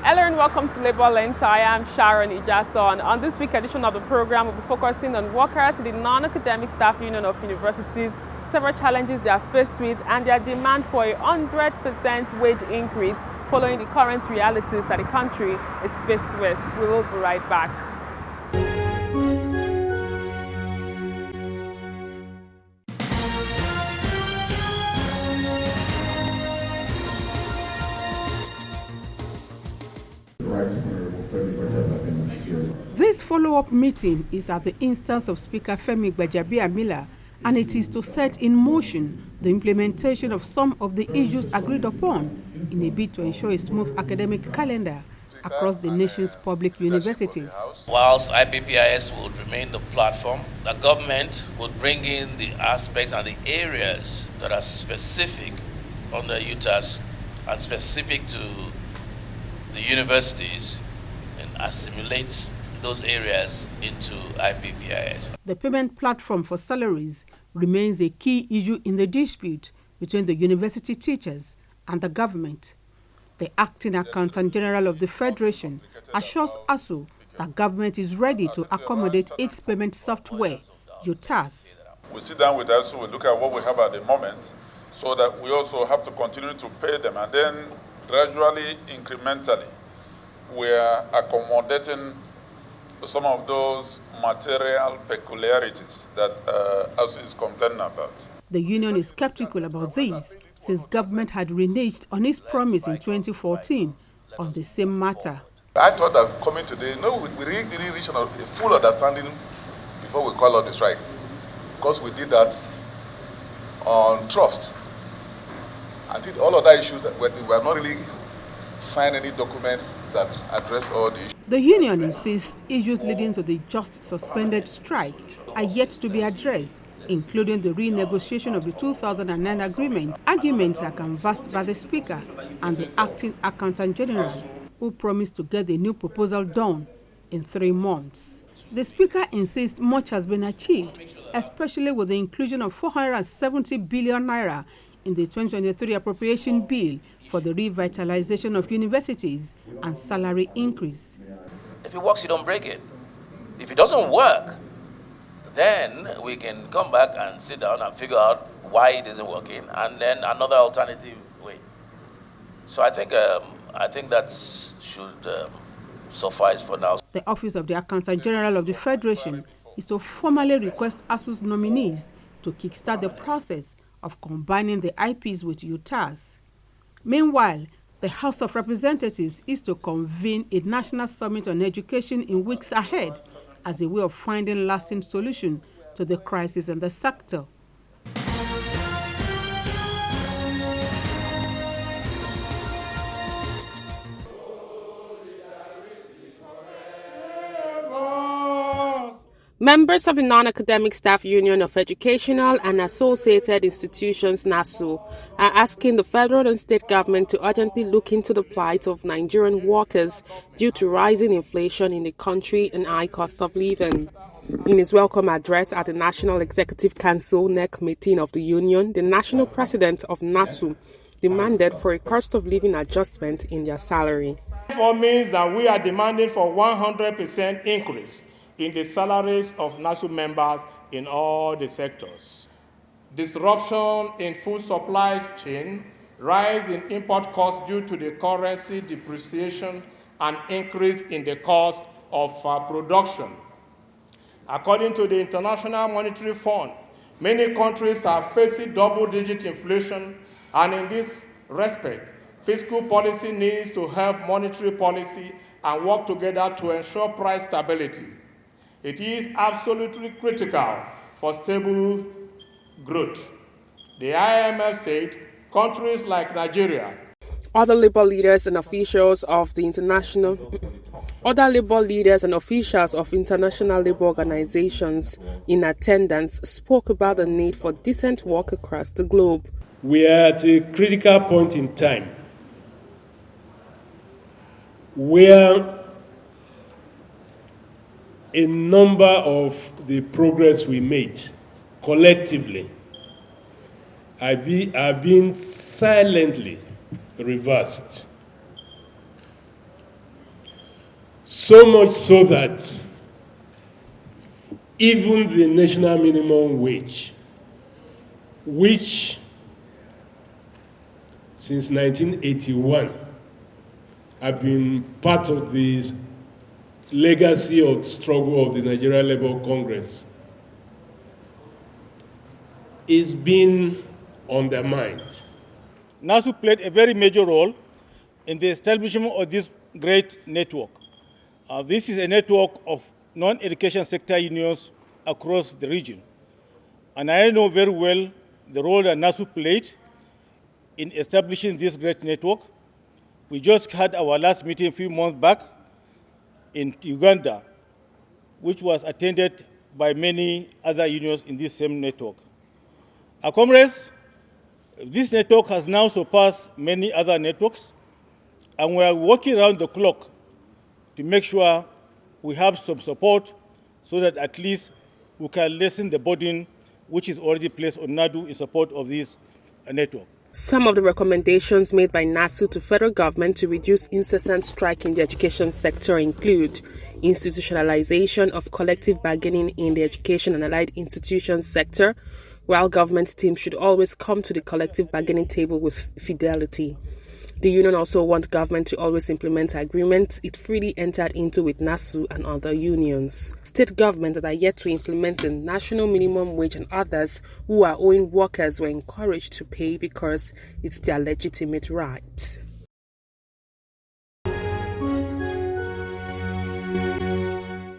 Hello and welcome to Labour Lens. I am Sharon Ijaso, and on this week's edition of the program, we'll be focusing on workers in the non-academic staff union of universities, several challenges they are faced with, and their demand for a 100% wage increase following the current realities that the country is faced with. We will be right back. This follow-up meeting is at the instance of Speaker Femi Gbajabiamila, and it is to set in motion the implementation of some of the issues agreed upon in a bid to ensure a smooth academic calendar across the nation's public universities. Whilst IPPIS would remain the platform, the government would bring in the aspects and the areas that are specific under UTAS and specific to the universities and assimilate those areas into IPPIS. The payment platform for salaries remains a key issue in the dispute between the university teachers and the government. The acting accountant general of the Federation assures ASUU that government is ready to accommodate its payment software, UTAS. We sit down with ASUU, we look at what we have at the moment, so that we also have to continue to pay them, and then gradually, incrementally, we are accommodating some of those material peculiarities that ASUU is complaining about. The union is skeptical about this, since government had reneged on its promise in 2014 on the same matter. I thought that coming today, we really didn't reach a full understanding before we call out the strike, because we did that on trust. Until all other issues that we have not really signed any documents that address all the issues. The union insists issues leading to the just suspended strike are yet to be addressed, including the renegotiation of the 2009 agreement. Arguments are canvassed by the Speaker and the acting accountant general, who promised to get the new proposal done in 3 months. The Speaker insists much has been achieved, especially with the inclusion of 470 billion naira in the 2023 appropriation bill for the revitalization of universities and salary increase. If it works, you don't break it. If it doesn't work, then we can come back and sit down and figure out why it isn't working, and then another alternative way. So I think that should suffice for now. The Office of the Accountant General of the Federation is to formally request ASUU's nominees to kickstart the process of combining the IPPIS with UTAS. Meanwhile, the House of Representatives is to convene a national summit on education in weeks ahead as a way of finding lasting solution to the crisis in the sector. Members of the Non-Academic Staff Union of Educational and Associated Institutions (NASU) are asking the federal and state government to urgently look into the plight of Nigerian workers due to rising inflation in the country and high cost of living. In his welcome address at the National Executive Council NEC meeting of the union, the national president of NASU demanded for a cost of living adjustment in their salary. Therefore means that we are demanding for 100% increase in the salaries of NASU members in all the sectors. Disruption in food supply chain, rise in import costs due to the currency depreciation, and increase in the cost of production. According to the International Monetary Fund, many countries are facing double-digit inflation, and in this respect, fiscal policy needs to help monetary policy and work together to ensure price stability. It is absolutely critical for stable growth. The IMF said countries like Nigeria. Other labor leaders and officials of international labor organizations in attendance spoke about the need for decent work across the globe. We are at a critical point in time where a number of the progress we made collectively are being silently reversed. So much so that even the national minimum wage, which since 1981 have been part of the legacy of struggle of the Nigerian Labour Congress, is being undermined. NASU played a very major role in the establishment of this great network. This is a network of non-education sector unions across the region. And I know very well the role that NASU played in establishing this great network. We just had our last meeting a few months back in Uganda, which was attended by many other unions in this same network. Our comrades, this network has now surpassed many other networks, and we are working around the clock to make sure we have some support so that at least we can lessen the burden which is already placed on NADU in support of this network. Some of the recommendations made by NASU to federal government to reduce incessant strike in the education sector include institutionalization of collective bargaining in the education and allied institutions sector, while government teams should always come to the collective bargaining table with fidelity. The union also wants government to always implement agreements it freely entered into with NASU and other unions. State governments that are yet to implement the national minimum wage and others who are owing workers were encouraged to pay because it's their legitimate right.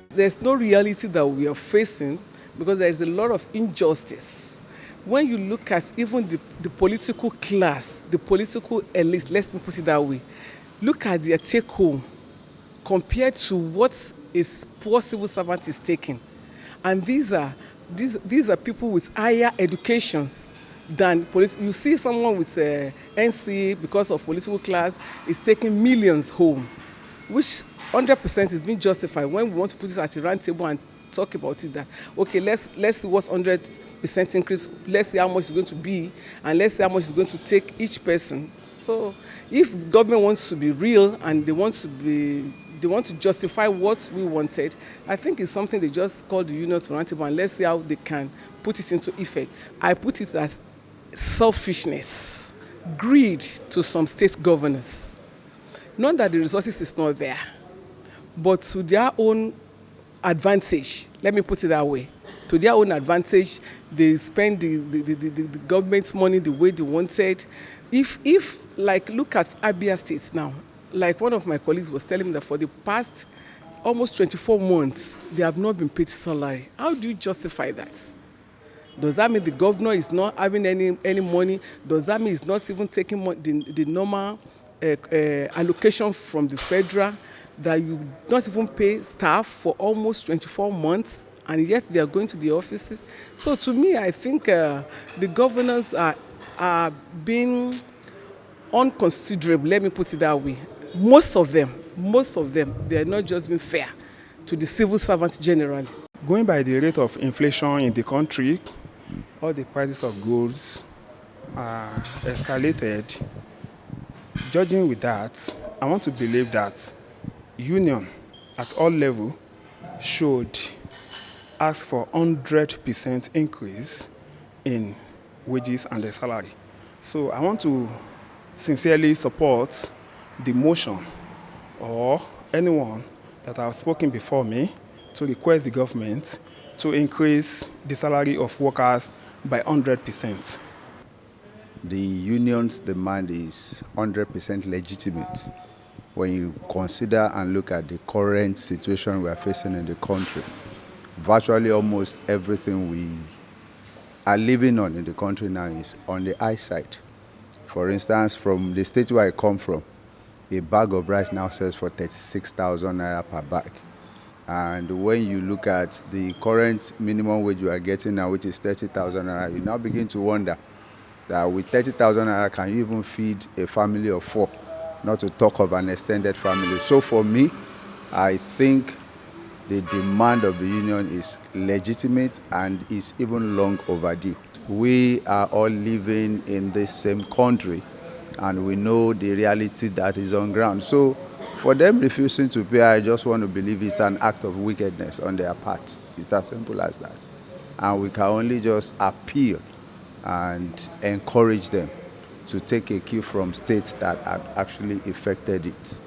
There's no reality that we are facing because there is a lot of injustice. When you look at even the political class, the political elite, let's put it that way, look at their take home compared to what a poor civil servant is taking. And these are people with higher educations than you see someone with NC because of political class is taking millions home, which 100% is being justified when we want to put it at a round table and talk about it that, okay, let's see what's 100% increase, let's see how much it's going to be, and let's see how much it's going to take each person. So if the government wants to be real and they want to justify what we wanted, I think it's something they just call the union to round table and let's see how they can put it into effect. I put it as selfishness, greed to some state governors. Not that the resources is not there, but to their own advantage, let me put it that way. To their own advantage, they spend the government's money the way they wanted. If like, look at Abia State now. Like one of my colleagues was telling me that for the past almost 24 months, they have not been paid salary. How do you justify that? Does that mean the governor is not having any money? Does that mean he's not even taking the normal allocation from the federal? That you not even pay staff for almost 24 months, and yet they are going to the offices. So to me, I think the governors are being unconsiderable, let me put it that way. Most of them, they are not just being fair to the civil servants generally. Going by the rate of inflation in the country, all the prices of goods are escalated. Judging with that, I want to believe that union at all levels should ask for 100% increase in wages and the salary. So I want to sincerely support the motion or anyone that have spoken before me to request the government to increase the salary of workers by 100%. The union's demand is 100% legitimate when you consider and look at the current situation we are facing in the country. Virtually almost everything we are living on in the country now is on the high side. For instance, from the state where I come from, a bag of rice now sells for 36,000 naira per bag. And when you look at the current minimum wage you are getting now, which is 30,000 naira, you now begin to wonder that with 30,000 naira, can you even feed a family of 4? Not to talk of an extended family. So for me, I think the demand of the union is legitimate and is even long overdue. We are all living in the same country and we know the reality that is on ground. So For them refusing to pay, I just want to believe it's an act of wickedness on their part. It's as simple as that. And we can only just appeal and encourage them to take a cue from states that had actually effected it.